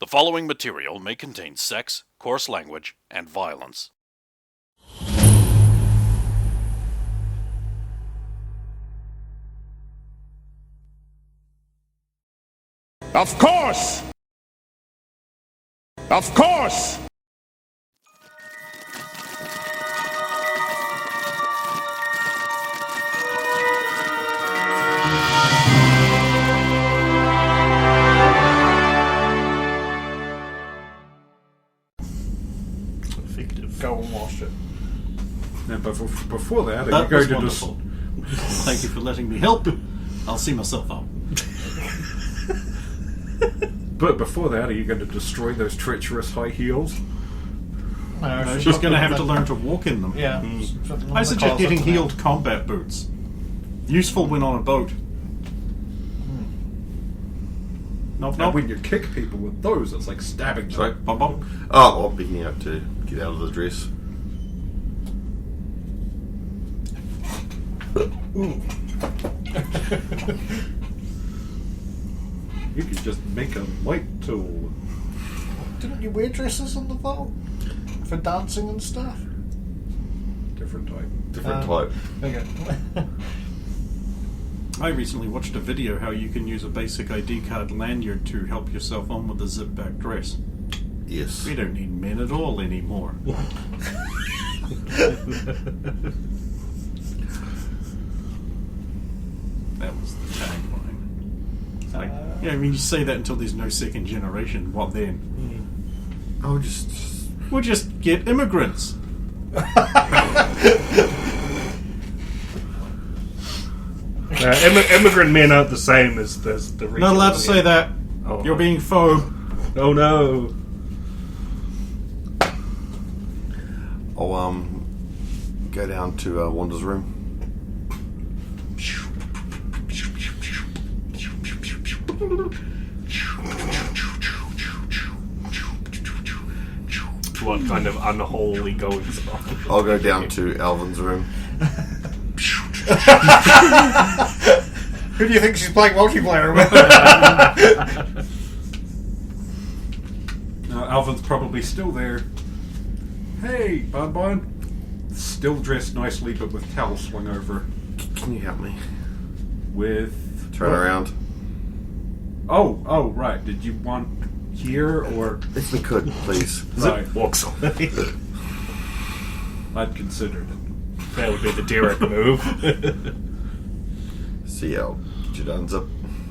The following material may contain sex, coarse language, and violence. Of course! Of course! Effective. Go and wash it. Now, before that, That are was you going wonderful. Thank you for letting me help. I'll see myself out. But before that, are you going to destroy those treacherous high heels? No, she's going to have to learn to walk in them. Yeah. I suggest getting heeled combat boots. Useful when on a boat. Nope, Now, nope. when you kick people with those, it's like stabbing them. Sorry. Bum, bum. Oh, I'm picking out to get out of the dress. You could just make a light tool. Didn't you wear dresses on the boat? For dancing and stuff? Different type. Different type. Okay. I recently watched a video how you can use a basic ID card lanyard to help yourself on with a zip-back dress. Yes. We don't need men at all anymore. That was the tagline. Like, yeah, I mean, you say that until there's no second generation. What then? I'll just... We'll just get immigrants. Immigrant men aren't the same as the regional Not allowed to say men. that. Oh. You're being faux. Oh no. I'll, go down to Wanda's room. What kind of unholy goings on? I'll go down to Alvin's room. Who do you think she's playing multiplayer with? Now, Alvin's probably still there. Hey, Bonbon. Still dressed nicely, but with towel swung over. Can you help me? With... Turn around. Oh, right. Did you want here, or... If we could, please. Right. Walks away. I'd considered it. That would be the Derek move. See, I'll get your guns up.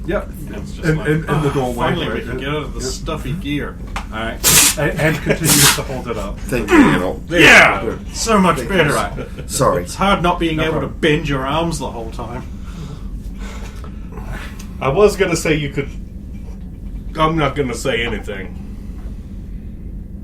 Yeah, It's just in, like, in the doorway. Finally, we right? can get out of the stuffy gear. Alright. And continues to hold it up. Thank you, Daniel. Yeah! So much better. Right. Sorry. It's hard not being No able problem. to bend your arms the whole time. I was gonna say you could. I'm not gonna say anything.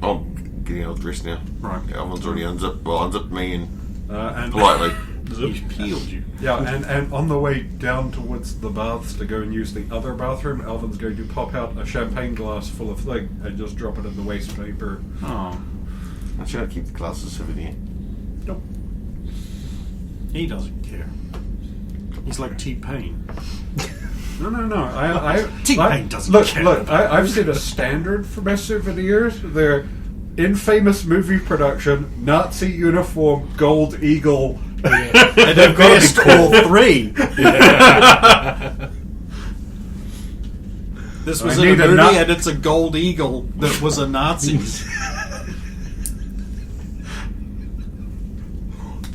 I'm getting out of dress now. Right. Alvin's already unzipped. Well, unzipped me and And politely. He's peeled you. Yeah, and on the way down towards the baths to go and use the other bathroom, Alvin's going to pop out a champagne glass full of thing and just drop it in the waste paper. Oh, I should keep the glass as a souvenir. Nope. he doesn't care. He's like T-Pain. No. I T-Pain doesn't look, care. Look, I've set a standard for my souvenirs. They're infamous movie production, Nazi uniform, gold eagle. And they've got to be all three. This was I in a need a movie, nut- and it's a gold eagle that was a Nazi.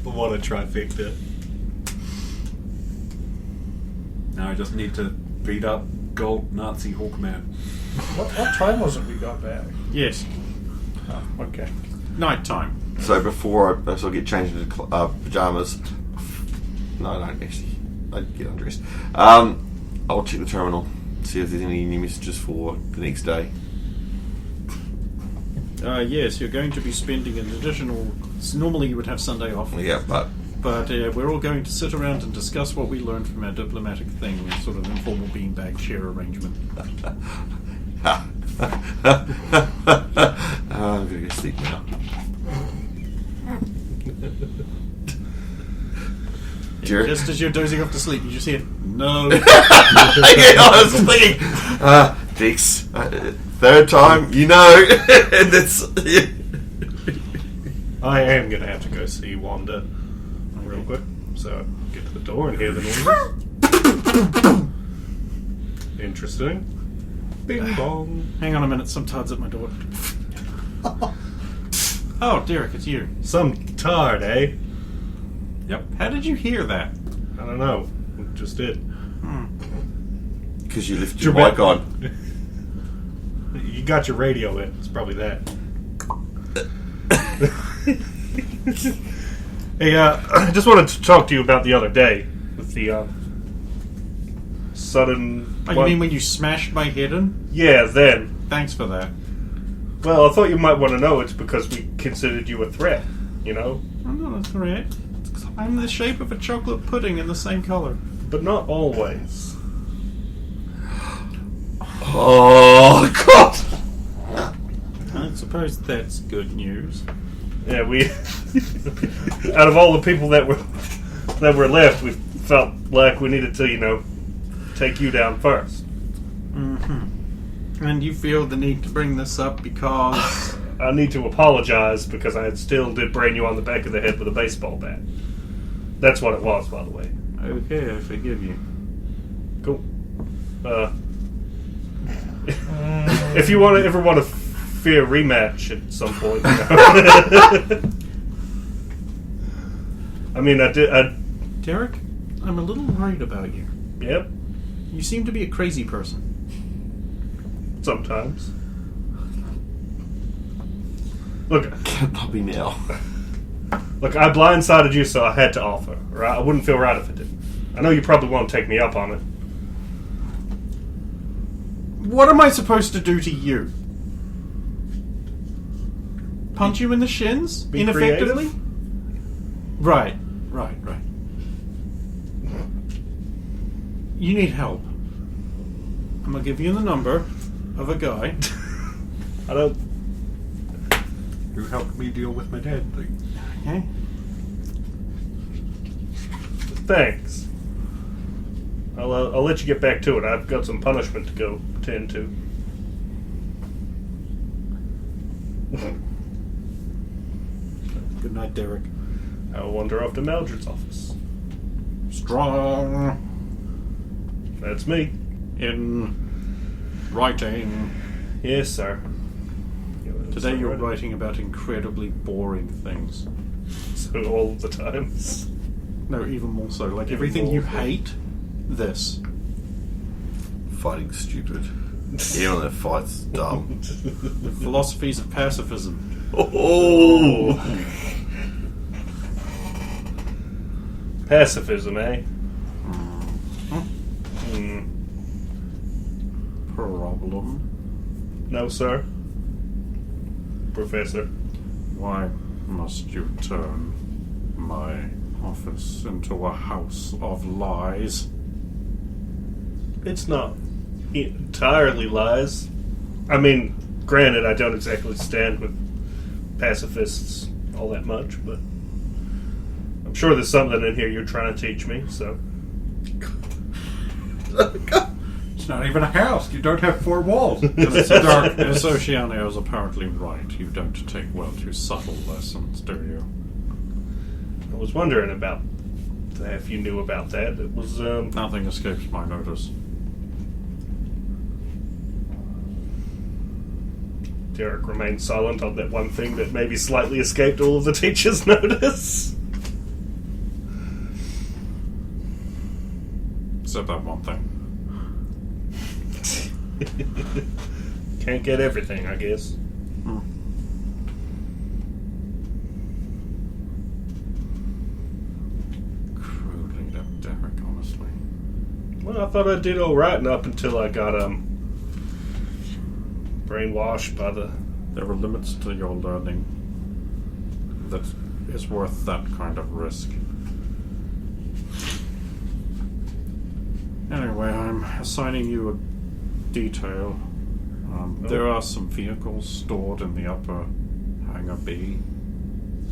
What a trifecta. Now I just need to beat up gold Nazi Hawkman. what time was it we got back? Yes, Oh, okay. nighttime. So before I get changed into pajamas, no, I don't actually. I get undressed. I'll check the terminal, see if there's any new messages for the next day. Yes, you're going to be spending an additional... Normally you would have Sunday off. Yeah, but But we're all going to sit around and discuss what we learned from our diplomatic thing, sort of informal beanbag share arrangement. I'm gonna go sleep now. Jared? Just as you're dozing off to sleep, you just hear, no. Yeah, I was thinking. Dix, Third time, you know. And it's, I am going to have to go see Wanda real quick. So I'll get to the door and hear the noise. Interesting. Bing bong. Hang on a minute, some tard's at my door. Oh, Derek, it's you. Some tard, eh? Yep. How did you hear that? I don't know. It just did. because you lifted your mic on. You got your radio in. It's probably that. Hey, I just wanted to talk to you about the other day with the sudden. Oh, you mean when you smashed my head in? Yeah, then. Thanks for that. Well, I thought you might want to know it's because we considered you a threat, you know? I'm not a threat. I'm the shape of a chocolate pudding in the same color. But not always. Oh, God! I suppose that's good news. Yeah, we... out of all the people that were left, we felt like we needed to, you know, take you down first. Mm-hmm. And you feel the need to bring this up because... I need to apologize because I still did brain you on the back of the head with a baseball bat. That's what it was, by the way. Okay, I forgive you. Cool. If you ever want to fear a rematch at some point, you know. I mean, I did. Derek, I'm a little worried about you. Yep. You seem to be a crazy person. Sometimes. Look, Cannot be now. Look, I blindsided you, so I had to offer. Right? I wouldn't feel right if it didn't. I know you probably won't take me up on it. What am I supposed to do to you? Punch you in the shins? Be ineffectively? creative? Right. You need help. I'm gonna give you the number of a guy. I don't. Who helped me deal with my dad thing. Okay. Thanks. I'll let you get back to it. I've got some punishment to go tend to. Good night, Derek. I'll wander off to Mildred's office. Strong That's me. in writing. Yes, sir. Today you're writing about incredibly boring things. So all of the times. No, even more so. Like Even everything more you so. hate, this. Fighting stupid. Even though fight's dumb. The philosophies of pacifism. Oh! Pacifism, eh? Problem. No, sir. Professor. Why must you turn my office into a house of lies? It's not entirely lies. I mean, granted, I don't exactly stand with pacifists all that much, but I'm sure there's something in here you're trying to teach me, so. It's not even a house. You don't have 4 walls. Darkness. Oceania is apparently right. You don't take well to subtle lessons, do you? I was wondering about that, if you knew about that. It was, Nothing escapes my notice. Derek remained silent on that one thing that maybe slightly escaped all of the teachers' notice. Except that one thing. Can't get everything, I guess. Crudely left Derek, honestly. Well, I thought I did all right up until I got brainwashed by the. There are limits to your learning that is worth that kind of risk. Anyway, I'm assigning you a detail. There are some vehicles stored in the upper hangar B.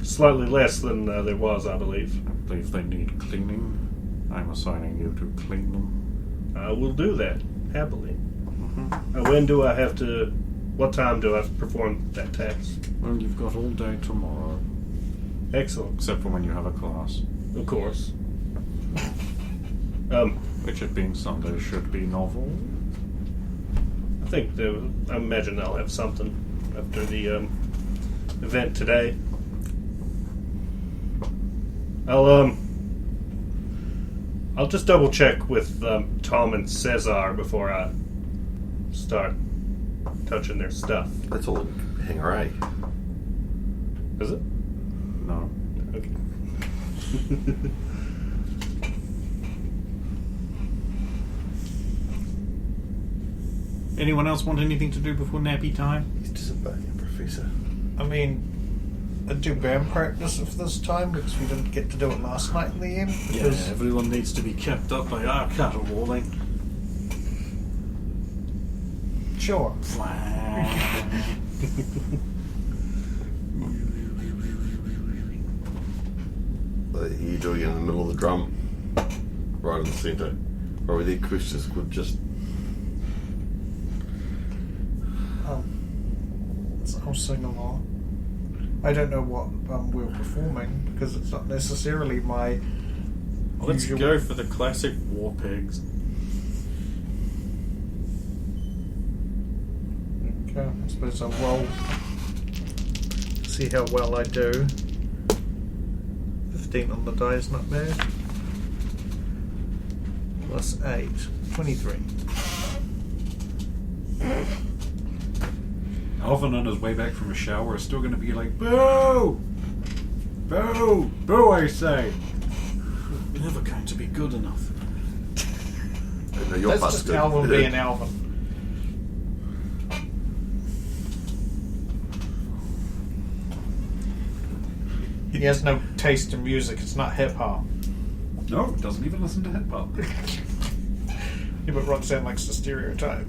Slightly less than there was, I believe. I believe they need cleaning. I'm assigning you to clean them. I will do that, happily. Mm-hmm. When do I have to What time do I perform that task? Well, you've got all day tomorrow. Excellent. Except for when you have a class. Of course. Which, it being Sunday, should be novel. I imagine I'll have something after the event today. I'll just double check with Tom and Cesar before I start touching their stuff. That's all hang-array. Is it? No. Okay. Anyone else want anything to do before nappy time? He's disobeying, Professor. I mean, I do band practice for this time because we didn't get to do it last night in the end. Because Everyone needs to be kept up by our caterwauling. sure. You doing it in the middle of the drum, right in the centre, or the acoustics would just. So I'll sing along. I don't know what we're performing because it's not necessarily my. Let's usual... go for the classic war pigs. Okay, I suppose I'll roll. See how well I do. 15 on the die is not bad. Plus 8. 23. Alvin on his way back from a shower is still going to be like, boo! Boo! Boo, I say! Never going to be good enough. No, your That's part's just good. Alvin being Alvin. He has no taste in music. It's not hip hop. No, doesn't even listen to hip hop. Yeah, but Roxanne likes to stereotype.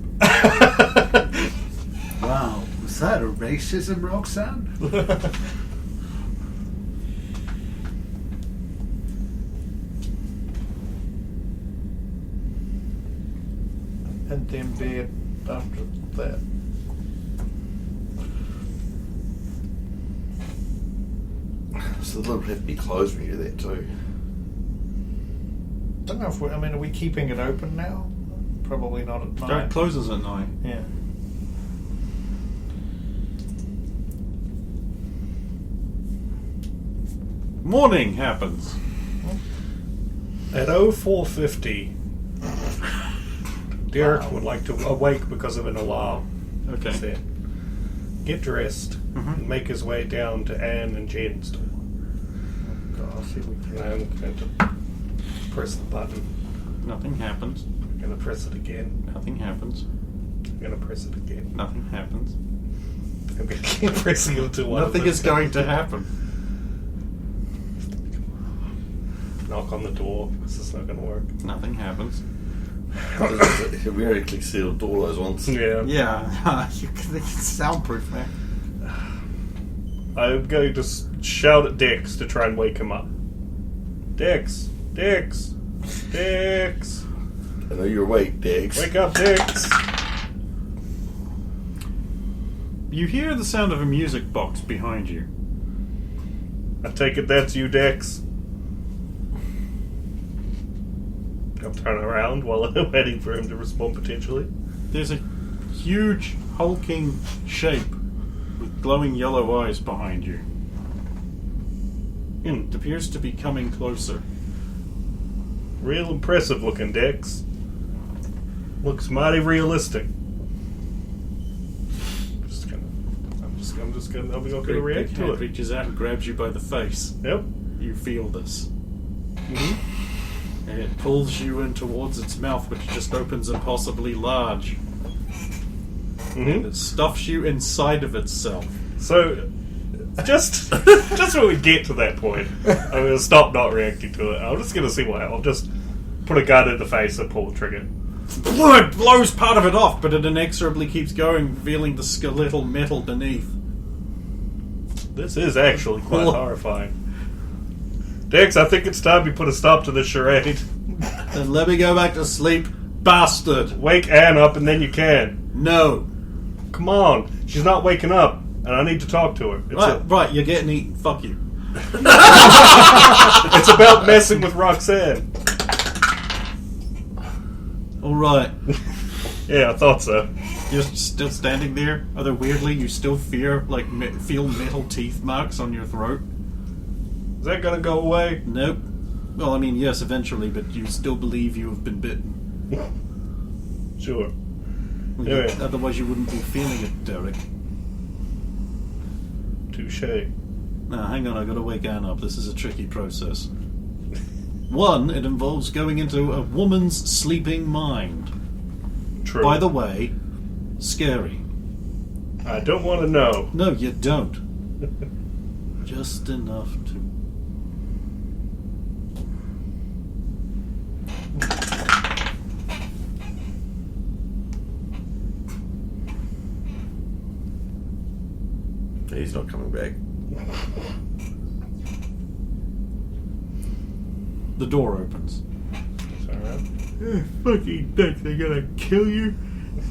Wow, was that a racism, Roxanne? And then bed after that. So the lid would have to be closed when you do that too. Don't know if we. I mean, are we keeping it open now? Probably not at It night. closes at 9. Yeah. Morning happens. At 0450, Derek would like to awake because of an alarm. Okay. That's it. Get dressed and make his way down to Anne and Jen's door. God, here we go. I'm going to press the button. Nothing happens. I'm going to press it again. Nothing happens. I'm going to press it again. Nothing happens. I'm going to keep pressing it until one Nothing of is going to happen. Knock on the door. This is not going to work. Nothing happens. It's a very click sealed door, those ones. Yeah. Yeah, it's soundproof, man. I'm going to shout at Dex to try and wake him up. Dex! Dex! Dex! I know you're awake, Dex. Wake up, Dex! You hear the sound of a music box behind you. I take it that's you, Dex. I'll turn around while I'm waiting for him to respond potentially. There's a huge, hulking shape with glowing yellow eyes behind you. It appears to be coming closer. Real impressive looking, Dex. Looks mighty realistic. I'm not gonna react big to hand it. reaches out and grabs you by the face. Yep. You feel this. And it pulls you in towards its mouth, which just opens impossibly large. And it stuffs you inside of itself. So, just when we get to that point, I'm going to stop not reacting to it. I'm just going to see what happens. I'll just put a gun in the face and pull the trigger. It blows part of it off, but it inexorably keeps going, revealing the skeletal metal beneath. This is actually quite horrifying. Dex, I think it's time you put a stop to this charade. Then let me go back to sleep, bastard. Wake Anne up and then you can. No. Come on. She's not waking up, and I need to talk to her. Right, you're getting eaten. Fuck you. It's about messing with Roxanne. Alright. Yeah, I thought so. You're still standing there? Although weirdly, you still feel metal teeth marks on your throat? Is that gonna go away? Nope. Well, I mean, yes, eventually, but you still believe you have been bitten. Sure. Well, Anyway. Otherwise, you wouldn't be feeling it, Derek. Touche. Now, hang on, I gotta wake Anne up. This is a tricky process. One, it involves going into a woman's sleeping mind. True. By the way, scary. I don't want to know. No, you don't. Just enough to... He's not coming back. The door opens. It's alright. Fucking dicks, they're gonna kill you,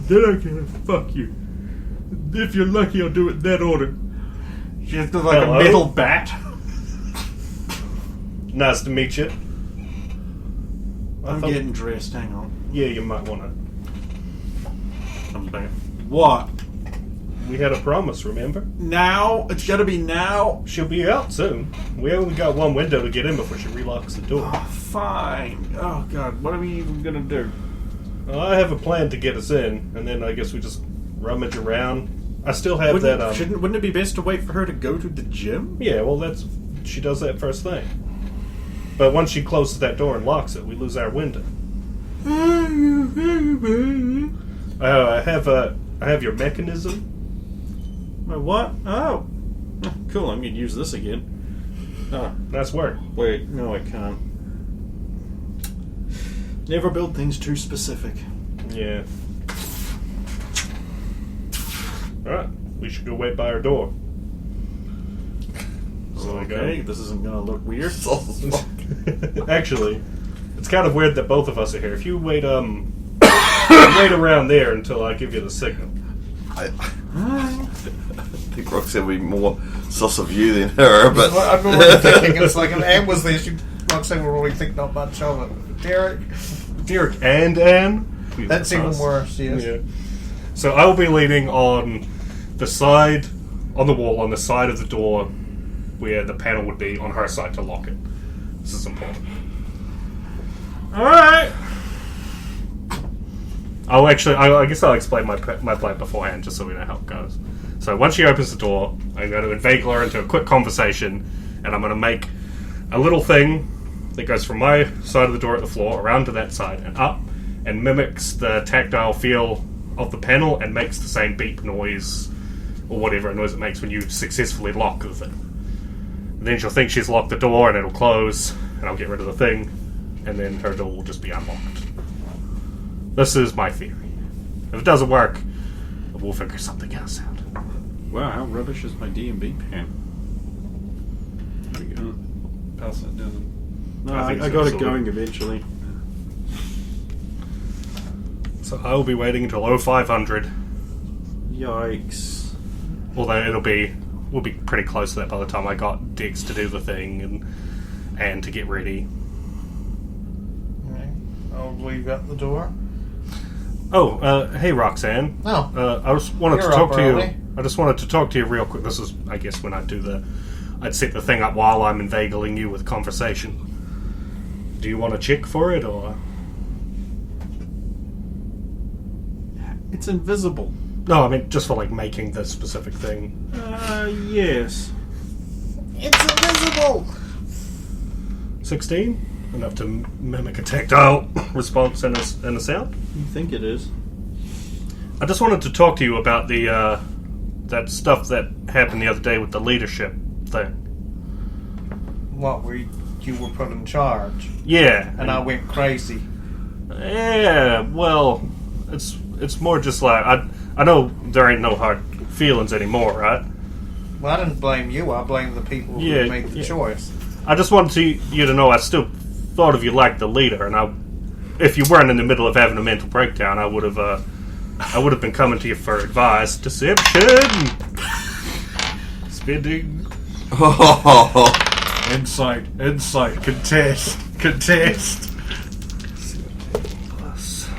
then I'm gonna fuck you. If you're lucky, I'll do it in that order. She has like Hello? a metal bat. Nice to meet you. I'm getting dressed, hang on. Yeah, you might want to come back. What? We had a promise, remember? Now? It's gotta be now? She'll be out soon. We only got one window to get in before she relocks the door. Oh, fine. Oh, God, what are we even gonna do? I have a plan to get us in, and then I guess we just rummage around. I still have that. Wouldn't it be best to wait for her to go to the gym? Yeah, well, she does that first thing. But once she closes that door and locks it, we lose our window. I have your mechanism. My what? Oh. Cool, I'm gonna use this again. Oh, Nice work. wait, no I can't. Never build things too specific. Yeah. Alright, we should go wait by our door. So I Okay, this isn't gonna look weird. Actually, it's kind of weird that both of us are here. If you wait, wait around there until I give you the signal. I think Roxanne would be more sus of you than her, but I'm already thinking it's like if Anne was there, Roxanne would already think not much of it. Derek, And Anne? that's even worse, yes. Yeah. So I will be leaning on the side, on the wall, on the side of the door where the panel would be on her side to lock it. This is important. Alright! I guess I'll explain my plan beforehand just so we know how it goes. So once she opens the door, I'm going to inveigle her into a quick conversation, and I'm going to make a little thing that goes from my side of the door at the floor around to that side and up, and mimics the tactile feel of the panel and makes the same beep noise or whatever noise it makes when you successfully lock the thing. And then she'll think she's locked the door and it'll close, and I'll get rid of the thing, and then her door will just be unlocked. This is my theory. If it doesn't work, we'll figure something else out. Wow, how rubbish is my DMV pen? There we go. Pass that down. No, I think I so, got it so. going eventually. So I will be waiting until 0500, Yikes. although we'll be pretty close to that by the time I got Dex to do the thing and to get ready. Right. I'll leave at the door. Oh, hey Roxanne. Oh. I just wanted to You're talk up to you. early. I just wanted to talk to you real quick. This is, I guess, when I'd set the thing up while I'm inveigling you with conversation. Do you want to check for it, or? It's invisible. No, I mean just for like making the specific thing. Yes. It's invisible! 16? Enough to mimic a tactile response and a sound? You think it is? I just wanted to talk to you about the that stuff that happened the other day with the leadership thing. What, you were put in charge? Yeah. And I went crazy. Yeah, well, it's more just like I know there ain't no hard feelings anymore, right? Well, I didn't blame you, I blamed the people Yeah, who made the yeah. choice. I just wanted you to know I still thought of you like the leader, and if you weren't in the middle of having a mental breakdown, I would have I would have been coming to you for advice. Deception! Spending. Insight, contest. Plus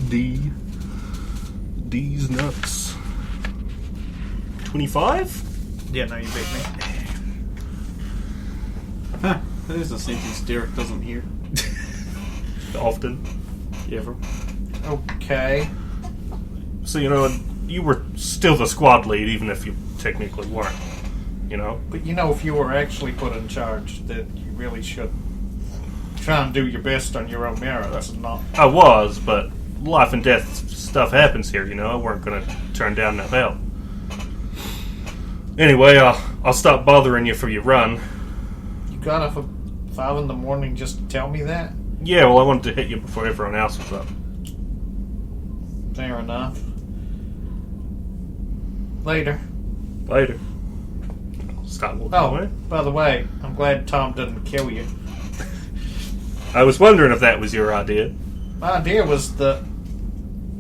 D's nuts. 25? Yeah, no, you beat me. Huh. That is a sentence Derek doesn't hear. Often. Ever. Okay. So, you were still the squad lead, even if you technically weren't. But if you were actually put in charge, that you really should try and do your best on your own merits and not... I was, but life and death stuff happens here, I weren't going to turn down no help. Anyway, I'll stop bothering you for your run. You got up at 5 in the morning just to tell me that? Yeah, well, I wanted to hit you before everyone else was up. Fair enough. Later. Stop walking away. By the way, I'm glad Tom didn't kill you. I was wondering if that was your idea. My idea was that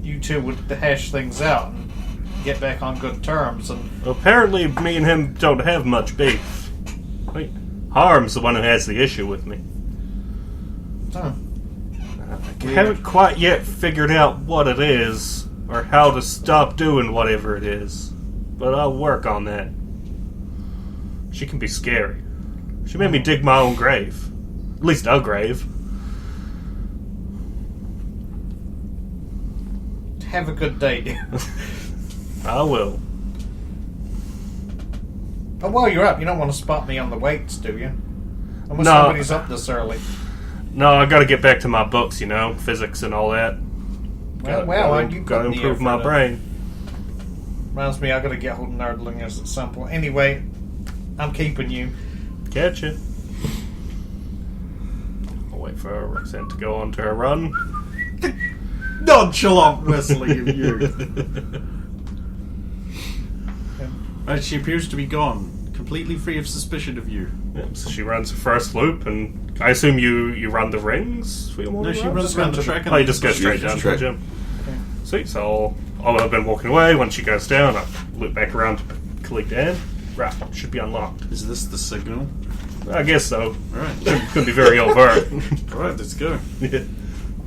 you two would hash things out and get back on good terms, and... Apparently, me and him don't have much beef. Wait, Harm's the one who has the issue with me. Huh. I haven't quite yet figured out what it is, or how to stop doing whatever it is. But I'll work on that. She can be scary. She made me dig my own grave. At least a grave. Have a good day, dear. I will. Oh, while you're up, you don't want to spot me on the weights, do you? Unless No. somebody's up this early. No, I gotta get back to my books, physics and all that. You gotta improve my brain. Reminds me, I gotta get hold of nerdlingers at some point. Anyway, I'm keeping you. Catch it. I'll wait for Roxanne to go on to her run. Nonchalant whistling of you. Right, she appears to be gone, completely free of suspicion of you. Yep, so she runs her first loop, and I assume you run the rings for your morning No, she run? runs around the track. Oh, you just go straight down to the gym. Sweet, so I've been walking away. Once she goes down, I loop back around to collect Dan. Right, should be unlocked. Is this the signal? I guess so. Alright. Could be very overt. Alright, let's go. Yeah.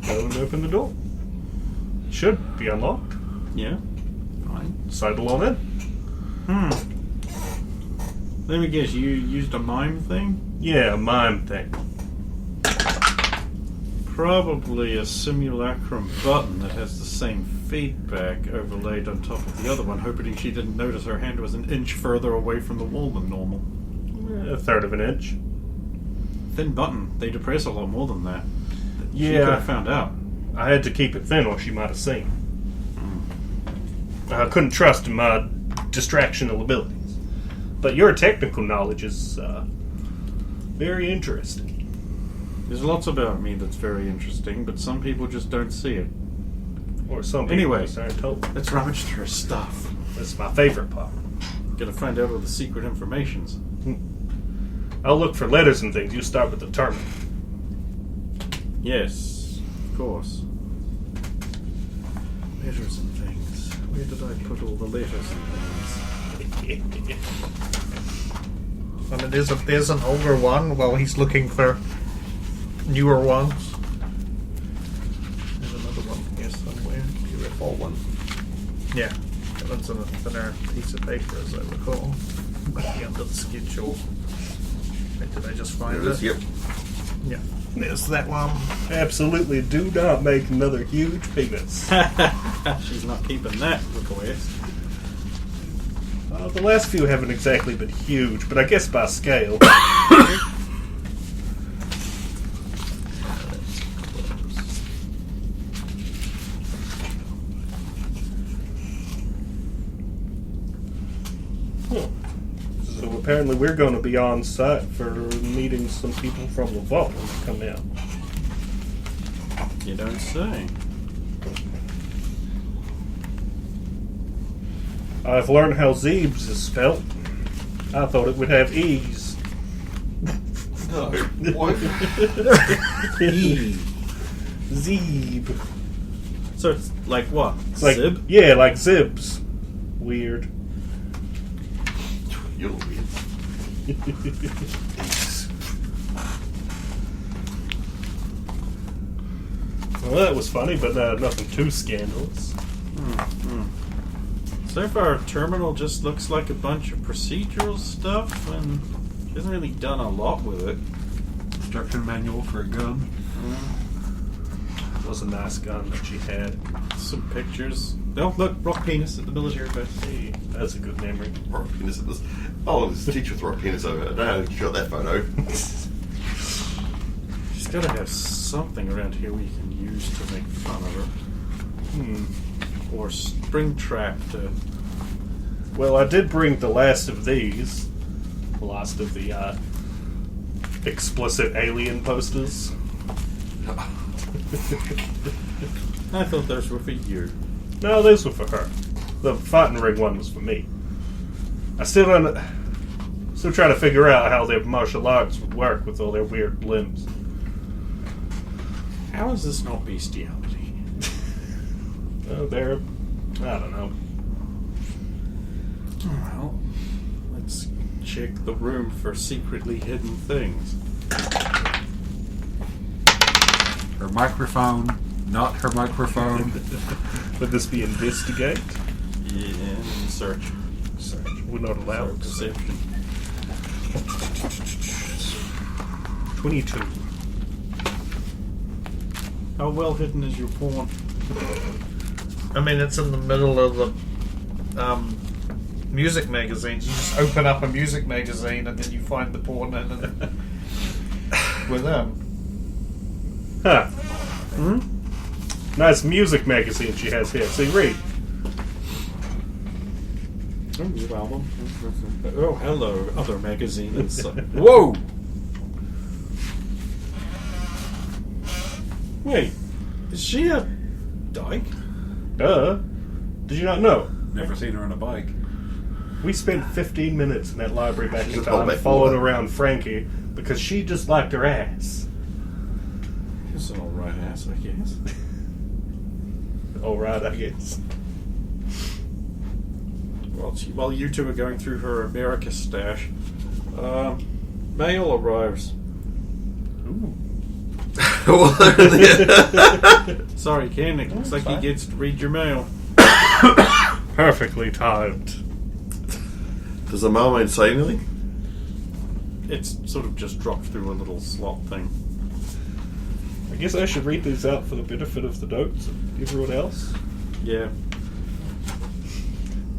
Go and open the door. Should be unlocked. Yeah. Fine. Sidle on in. Let me guess, you used a mime thing? Yeah, a mime thing. Probably a simulacrum button that has the same feedback overlaid on top of the other one, hoping she didn't notice her hand was an inch further away from the wall than normal. A third of an inch. Thin button. They depress a lot more than that. She Yeah. could have found out. I had to keep it thin or she might have seen. I couldn't trust in my distractional abilities. But your technical knowledge is very interesting. There's lots about me that's very interesting, but some people just don't see it. Or some people Anyway. just aren't told. Let's rummage through her stuff. That's my favorite part. Gotta find out all the secret informations. I'll look for letters and things. You start with the terminal. Yes, of course. Letters and things. Where did I put all the letters and things? And there's an older one while he's looking for newer ones. There's another one here somewhere. UFO one. Yeah, that one's on a thinner piece of paper, as I recall. Might be under the schedule. Wait, did I just find There it is, it? yep. Yeah, there's that one. Absolutely do not make another huge penis. She's not keeping that request. The last few haven't exactly been huge, but I guess by scale. So apparently we're going to be on site for meeting some people from the vault when they come out. You don't say. I've learned how Zeebs is spelt. I thought it would have E's. What? Zeeb. So So it's like what? It's like, Zib? yeah, like Zibs. Weird. You're weird. Well, that was funny, but nothing too scandalous. So far, Terminal just looks like a bunch of procedural stuff, and she hasn't really done a lot with it. Instruction manual for a gun. It was a nice gun that she had. Some pictures. Oh, look, rock penis at the military base. Hey, that's a good memory. Rock penis at this. Oh, this teacher with rock penis over it. I don't know how you got that photo. She's got to have something around here we can use to make fun of her. Or Springtrap to... Well, I did bring the last of these. The last of the explicit alien posters. I thought those were for you. No, those were for her. The fighting ring one was for me. I still don't... Still trying to figure out how their martial arts would work with all their weird limbs. How is this not bestiality? They're... I don't know. Well, let's check the room for secretly hidden things. Her microphone, not her microphone. Would this be investigate? Yeah, search. Search. We're not allowed to search. Perception. 22. How well hidden is your porn? I mean, it's in the middle of the music magazines. You just open up a music magazine and then you find the porn in it with them. Huh. Nice music magazine she has here. See, read. Oh, new album. Oh, hello, other magazine inside. Whoa! Wait, is she a dyke? Duh. Did you not know? Never seen her on a bike. We spent 15 minutes in that library back She's in a tall time back following woman. around Frankie because she just liked her ass. It's an alright ass, I guess. Alright, I guess. While you two are going through her America stash, mail arrives. Ooh. Sorry, Ken, it looks like he gets to read your mail. Perfectly timed. Does the mailman say anything? It's sort of just dropped through a little slot thing. I guess I should read these out for the benefit of the notes and everyone else. Yeah.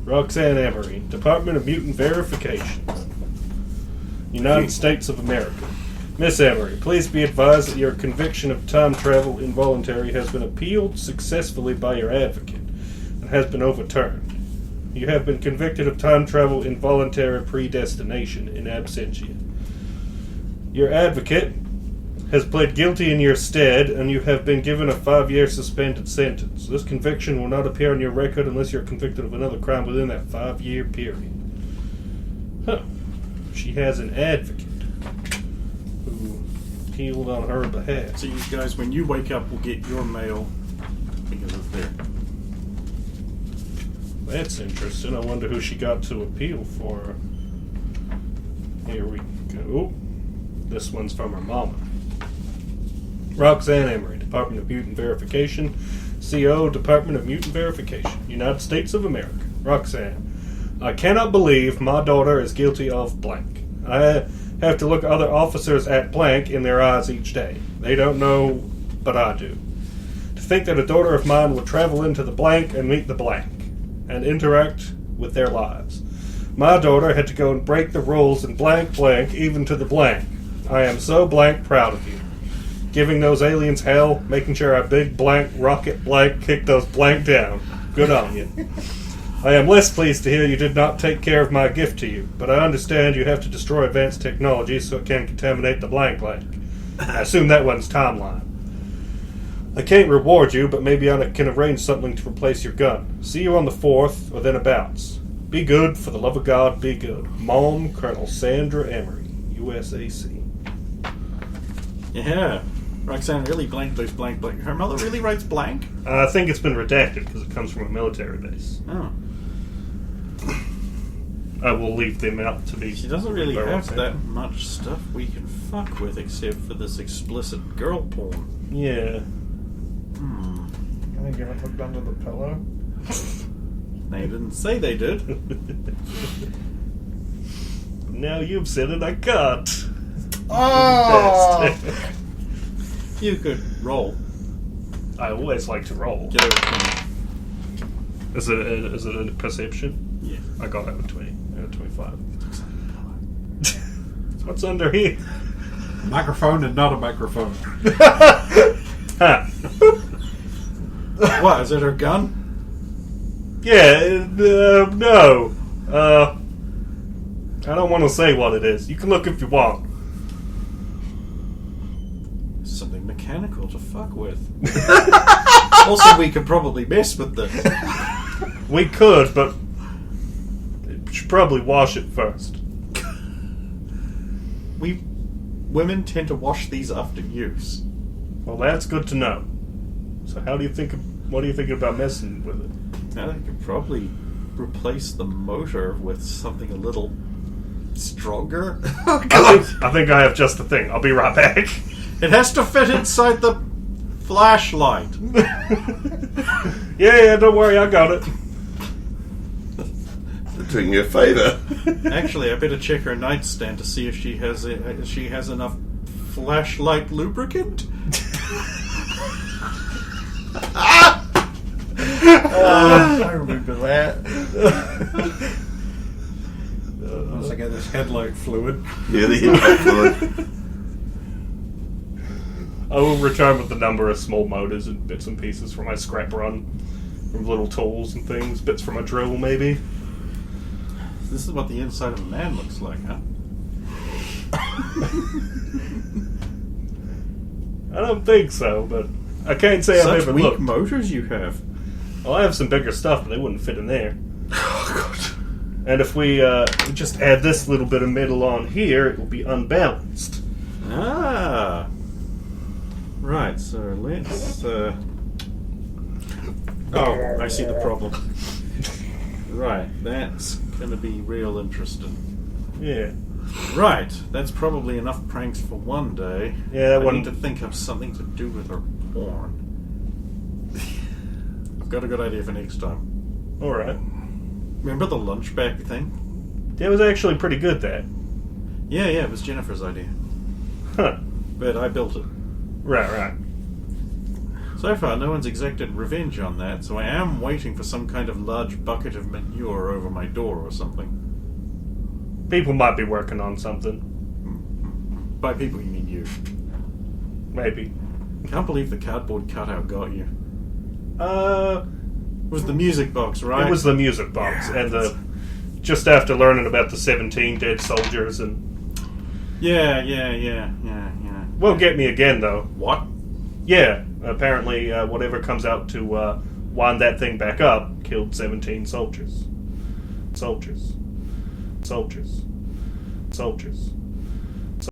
Roxanne Emery, Department of Mutant Verification, United States of America. Miss Emery, please be advised that your conviction of time travel involuntary has been appealed successfully by your advocate and has been overturned. You have been convicted of time travel involuntary predestination in absentia. Your advocate has pled guilty in your stead, and you have been given a 5-year suspended sentence. This conviction will not appear on your record unless you're convicted of another crime within that 5-year period. Huh. She has an advocate who appealed on her behalf. So you guys, when you wake up, will get your mail because it's there. That's interesting. I wonder who she got to appeal for. Here we go. This one's from her mama. Roxanne Emery, Department of Mutant Verification, CO, Department of Mutant Verification, United States of America. Roxanne, I cannot believe my daughter is guilty of blank. I have to look other officers at blank in their eyes each day. They don't know, but I do. To think that a daughter of mine would travel into the blank and meet the blank, and interact with their lives. My daughter had to go and break the rules in blank blank, even to the blank. I am so blank proud of you. Giving those aliens hell, making sure our big blank rocket blank kicked those blank down. Good on you. I am less pleased to hear you did not take care of my gift to you, but I understand you have to destroy advanced technology so it can contaminate the blank blank. I assume that one's timeline. I can't reward you, but maybe I can arrange something to replace your gun. See you on the 4th, or then abouts. Be good, for the love of God, be good. Mom, Colonel Sandra Emery, USAC. Yeah. Roxanne really blanked those blank. Her mother really writes blank? I think it's been redacted because it comes from a military base. Oh. I will leave them out to be. She doesn't really by have Roxanne. that much stuff we can fuck with except for this explicit girl porn. Yeah. Can I give it looked under the pillow? They didn't say they did. Now you've said it, I can't. Oh! You could roll. I always like to roll. Get over 20. Is it a perception? Yeah. I got over 20. I got 25. What's under here? Microphone and not a microphone. Ha! What, is it her gun? Yeah, no. I don't want to say what it is. You can look if you want. Something mechanical to fuck with. Also, we could probably mess with this. We could, but we should probably wash it first. Women tend to wash these after use. Well, that's good to know. So what do you think about messing with it? Now, I could probably replace the motor with something a little stronger. I think I have just the thing. I'll be right back. It has to fit inside the flashlight. Yeah, don't worry, I got it. Doing you a favour. Actually, I better check her nightstand to see if she has enough flashlight lubricant. I remember that. Once I get this headlight fluid. Yeah, the headlight fluid. I will return with the number of small motors and bits and pieces from my scrap run. From little tools and things. Bits from a drill, maybe. This is what the inside of a man looks like, huh? I don't think so, but I can't say I've Such ever weak looked. motors you have. Well, I have some bigger stuff, but they wouldn't fit in there. Oh, God. And if we just add this little bit of metal on here, it will be unbalanced. Ah. Right, so let's... Oh, I see the problem. Right, that's going to be real interesting. Yeah. Right, that's probably enough pranks for one day. Yeah, that I one. need to think of something to do with her porn. I've got a good idea for next time. Alright. Remember the lunch bag thing? It was actually pretty good, that. Yeah, it was Jennifer's idea. Huh. But I built it. Right. So far, no one's exacted revenge on that, so I am waiting for some kind of large bucket of manure over my door or something. People might be working on something. By people, you mean you. Maybe. Can't believe the cardboard cutout got you. It It was the music box, right? was the music box, and just after learning about the 17 dead soldiers, and Yeah. won't get me again though. What? Yeah, apparently whatever comes out to wind that thing back up killed 17 soldiers. Soldiers.